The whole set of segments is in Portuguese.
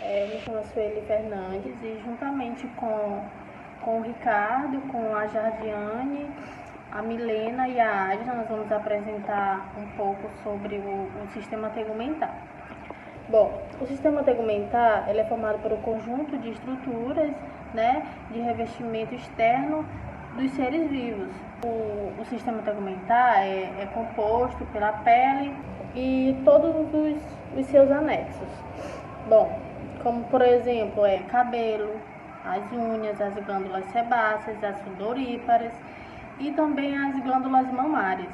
Me chamo Sueli Fernandes e juntamente com o Ricardo, com a Jardiane, a Milena e a Adna, nós vamos apresentar um pouco sobre o sistema tegumentar. Bom, o sistema tegumentar ele é formado por um conjunto de estruturas, né, de revestimento externo dos seres vivos. O sistema tegumentar é composto pela pele e todos os seus anexos. Bom, como por exemplo cabelo, as unhas, as glândulas sebáceas, as sudoríparas e também as glândulas mamárias.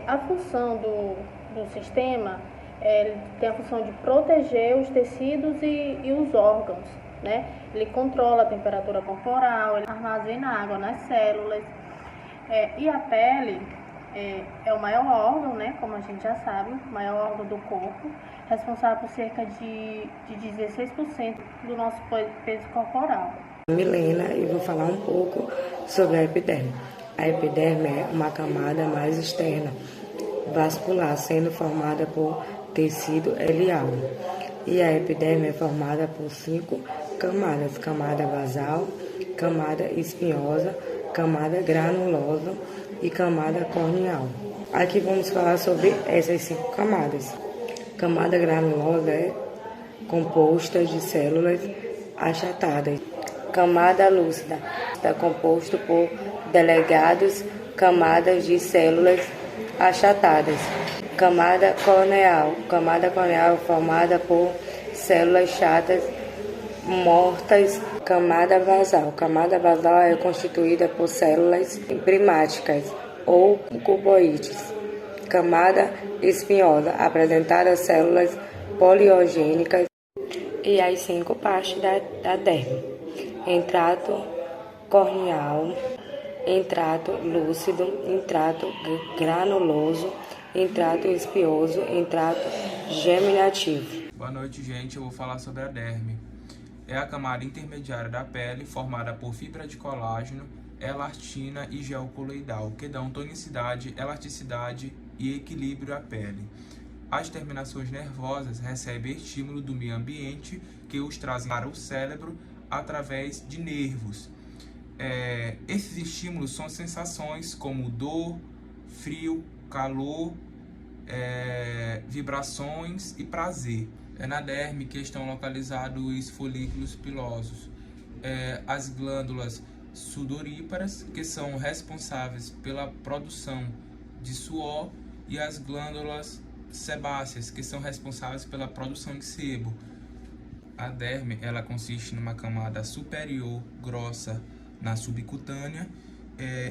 A função do sistema tem a função de proteger os tecidos e os órgãos, né? Ele controla a temperatura corporal, ele armazena água nas células. E a pele é o maior órgão, né? Como a gente já sabe, o maior órgão do corpo, responsável por cerca de 16% do nosso peso corporal. Milena e vou falar um pouco sobre a epiderme. A epiderme é uma camada mais externa, vascular, sendo formada por tecido elial. E a epiderme é formada por 5 camadas: camada basal, camada espinhosa, camada granulosa e camada corneal. Aqui vamos falar sobre essas 5 camadas. Camada granulosa é composta de células achatadas. Camada lúcida está composto por delegados camadas de células achatadas. Camada corneal é formada por células chatas mortas. Camada basal é constituída por células primáticas ou cuboides. Camada espinhosa apresentada células poliogênicas. E as 5 partes da derme: entrato corneal, entrato lúcido, entrato granuloso, entrato espinhoso, entrato germinativo. Boa noite, gente. Eu vou falar sobre a derme. É a camada intermediária da pele formada por fibra de colágeno, elastina e gel coloidal, que dão tonicidade, elasticidade e equilíbrio à pele. As terminações nervosas recebem estímulo do meio ambiente que os trazem para o cérebro através de nervos. Esses estímulos são sensações como dor, frio, calor, vibrações e prazer. É na derme que estão localizados os folículos pilosos, as glândulas sudoríparas, que são responsáveis pela produção de suor, e as glândulas sebáceas, que são responsáveis pela produção de sebo. A derme ela consiste numa camada superior grossa na subcutânea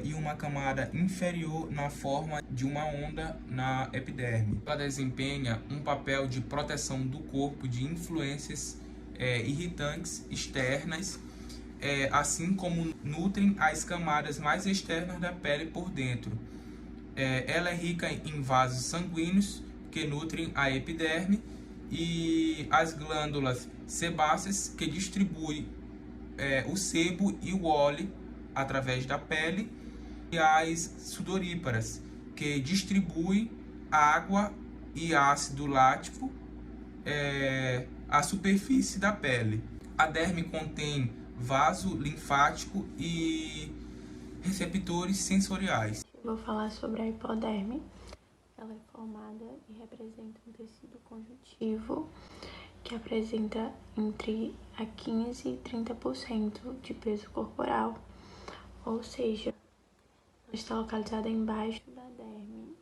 e uma camada inferior na forma de uma onda na epiderme. Ela desempenha um papel de proteção do corpo de influências irritantes externas, assim como nutrem as camadas mais externas da pele por dentro. Ela é rica em vasos sanguíneos que nutrem a epiderme, e as glândulas sebáceas, que distribuem o sebo e o óleo através da pele, e as sudoríparas, que distribuem água e ácido lático à superfície da pele. A derme contém vaso linfático e receptores sensoriais. Vou falar sobre a hipoderme. Ela é formada e representa um tecido conjuntivo que apresenta entre 15% e 30% de peso corporal, ou seja, ela está localizada embaixo da derme,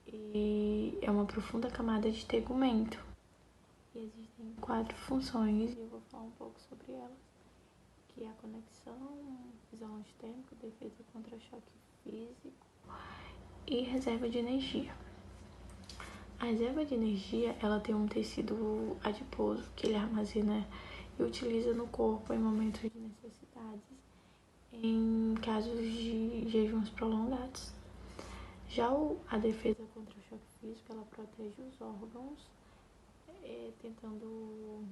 e é uma profunda camada de tegumento. E existem 4 funções, e eu vou falar um pouco sobre elas, que é a conexão, isolante térmico, defesa contra choque físico e reserva de energia. A reserva de energia, ela tem um tecido adiposo que ele armazena e utiliza no corpo em momentos de necessidades, em casos de jejuns prolongados. Já a defesa contra o choque físico, ela protege os órgãos, tentando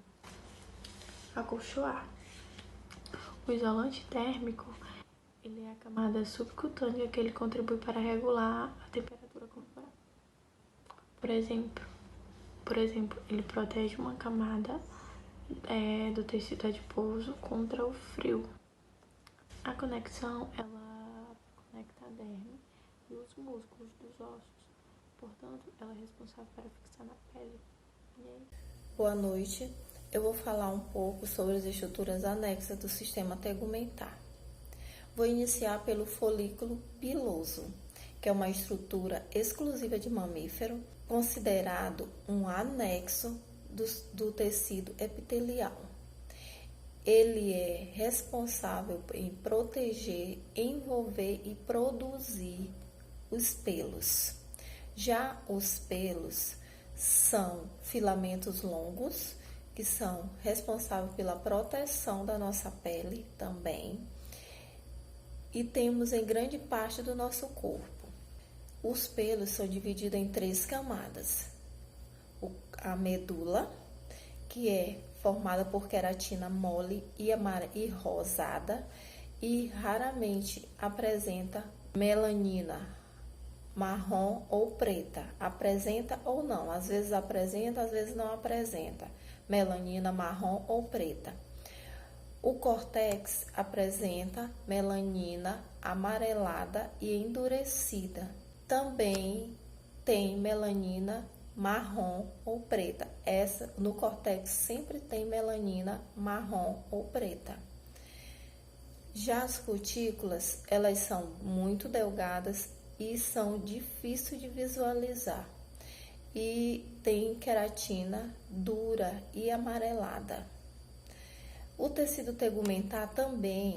acolchoar. O isolante térmico, ele é a camada subcutânea que ele contribui para regular a temperatura corporal. Por exemplo, Por exemplo, ele protege uma camada do tecido adiposo contra o frio. A conexão, ela conecta a derme e os músculos dos ossos. Portanto, ela é responsável para fixar na pele. E aí? Boa noite. Eu vou falar um pouco sobre as estruturas anexas do sistema tegumentar. Vou iniciar pelo folículo piloso, que é uma estrutura exclusiva de mamífero, considerado um anexo do tecido epitelial. Ele é responsável em proteger, envolver e produzir os pelos. Já os pelos são filamentos longos, que são responsáveis pela proteção da nossa pele também. E temos em grande parte do nosso corpo. Os pelos são divididos em 3 camadas. A medula, que é formada por queratina mole e rosada e raramente apresenta melanina marrom ou preta. Apresenta ou não, às vezes apresenta, às vezes não apresenta melanina marrom ou preta. O córtex apresenta melanina amarelada e endurecida. Também tem melanina marrom ou preta. No córtex sempre tem melanina marrom ou preta. Já as cutículas, elas são muito delgadas e são difíceis de visualizar. E tem queratina dura e amarelada. O tecido tegumentar também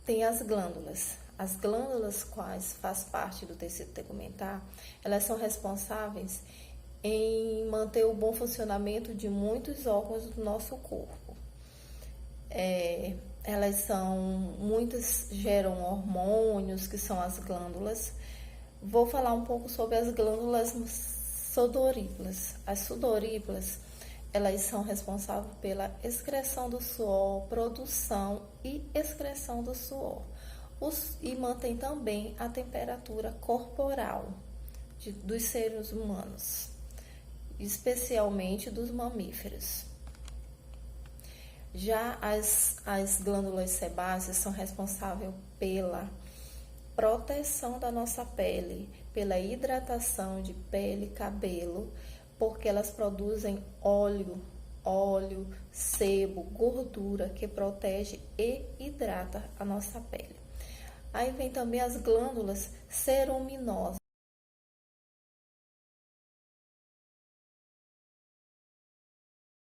tem as glândulas. As glândulas quais faz parte do tecido tegumentar, elas são responsáveis em manter o bom funcionamento de muitos órgãos do nosso corpo. Muitas geram hormônios, que são as glândulas. Vou falar um pouco sobre as glândulas sudoríparas. As sudoríparas, elas são responsáveis pela excreção do suor, produção e excreção do suor. E mantém também a temperatura corporal dos seres humanos, especialmente dos mamíferos. Já as glândulas sebáceas são responsáveis pela proteção da nossa pele, pela hidratação de pele e cabelo, porque elas produzem óleo, sebo, gordura que protege e hidrata a nossa pele. Aí vem também as glândulas ceruminosas.